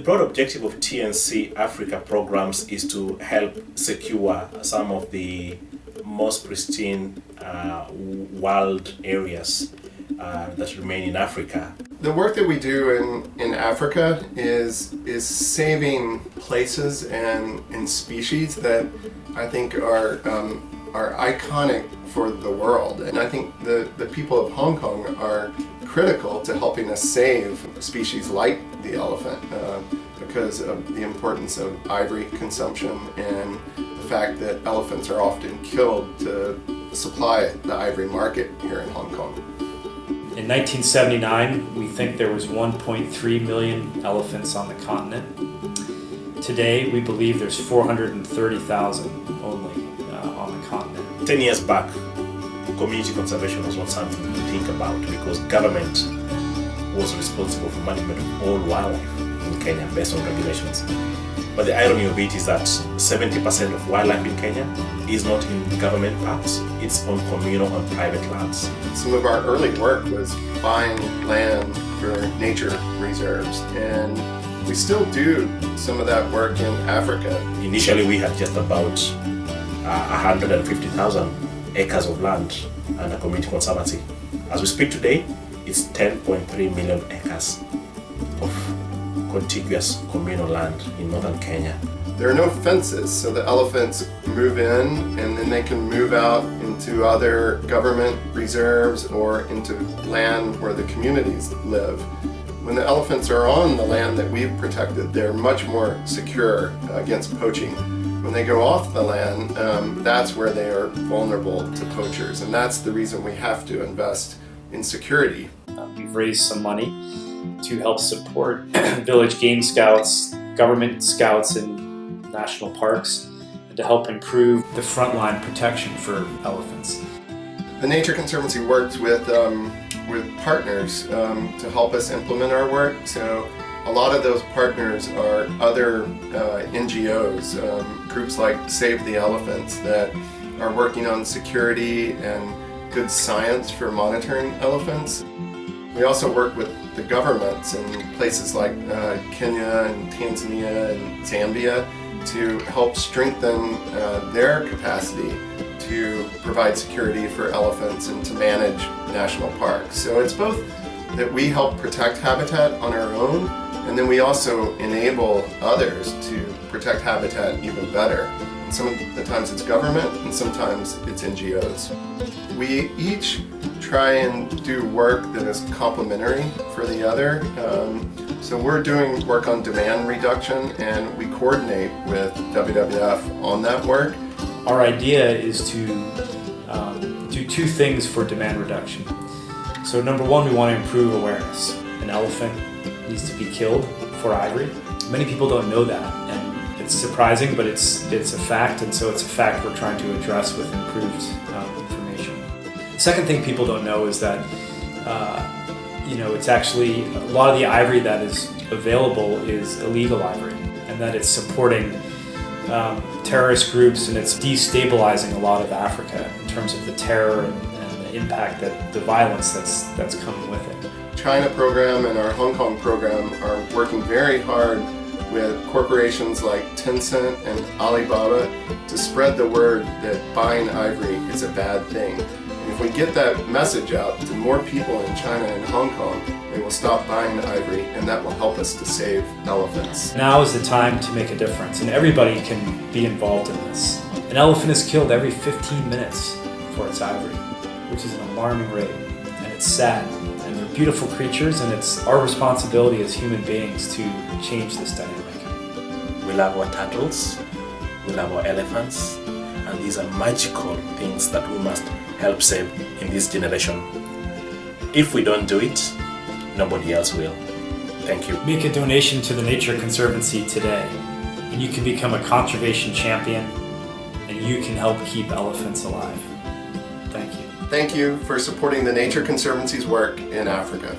The broad objective of TNC Africa programs is to help secure some of the most pristine wild areas that remain in Africa. The work that we do in Africa is saving places and species that I think are iconic for the world. And I think the people of Hong Kong are critical to helping us save species like the elephant because of the importance of ivory consumption and the fact that elephants are often killed to supply the ivory market here in Hong Kong. In 1979, we think there was 1.3 million elephants on the continent. Today, we believe there's 430,000 only on the continent. 10 years back, community conservation was not something to think about because government was responsible for management of all wildlife in Kenya based on regulations. But the irony of it is that 70% of wildlife in Kenya is not in government parks, it's on communal and private lands. Some of our early work was buying land for nature reserves, and we still do some of that work in Africa. Initially we had just about 150,000 acres of land and a community conservancy. As we speak today, it's 10.3 million acres of contiguous communal land in northern Kenya. There are no fences, so the elephants move in and then they can move out into other government reserves or into land where the communities live. When the elephants are on the land that we've protected, they're much more secure against poaching. When they go off the land, that's where they are vulnerable to poachers, and that's the reason we have to invest in security. We've raised some money to help support village game scouts, government scouts in national parks, and to help improve the frontline protection for elephants. The Nature Conservancy works with partners to help us implement our work. So a lot of those partners are other NGOs, groups like Save the Elephants that are working on security and good science for monitoring elephants. We also work with the governments in places like Kenya and Tanzania and Zambia to help strengthen their capacity to provide security for elephants and to manage national parks. So it's both that we help protect habitat on our own, and then we also enable others to protect habitat even better. And some of the times it's government and sometimes it's NGOs. We each try and do work that is complementary for the other. So we're doing work on demand reduction and we coordinate with WWF on that work. Our idea is to do two things for demand reduction. So number one, we want to improve awareness. An elephant needs to be killed for ivory. Many people don't know that, and it's surprising, but it's a fact, and so it's a fact we're trying to address with improved information. The second thing people don't know is that it's actually a lot of the ivory that is available is illegal ivory, and that it's supporting terrorist groups, and it's destabilizing a lot of Africa in terms of the terror and the impact that the violence that's coming with it. China program and our Hong Kong program are working very hard with corporations like Tencent and Alibaba to spread the word that buying ivory is a bad thing. And if we get that message out to more people in China and Hong Kong, they will stop buying ivory, and that will help us to save elephants. Now is the time to make a difference, and everybody can be involved in this. An elephant is killed every 15 minutes for its ivory, which is an alarming rate, and it's sad. And they're beautiful creatures, and it's our responsibility as human beings to change this dynamic. We love our turtles, we love our elephants, and these are magical things that we must help save in this generation. If we don't do it, nobody else will. Thank you. Make a donation to the Nature Conservancy today, and you can become a conservation champion, and you can help keep elephants alive. Thank you. Thank you for supporting the Nature Conservancy's work in Africa.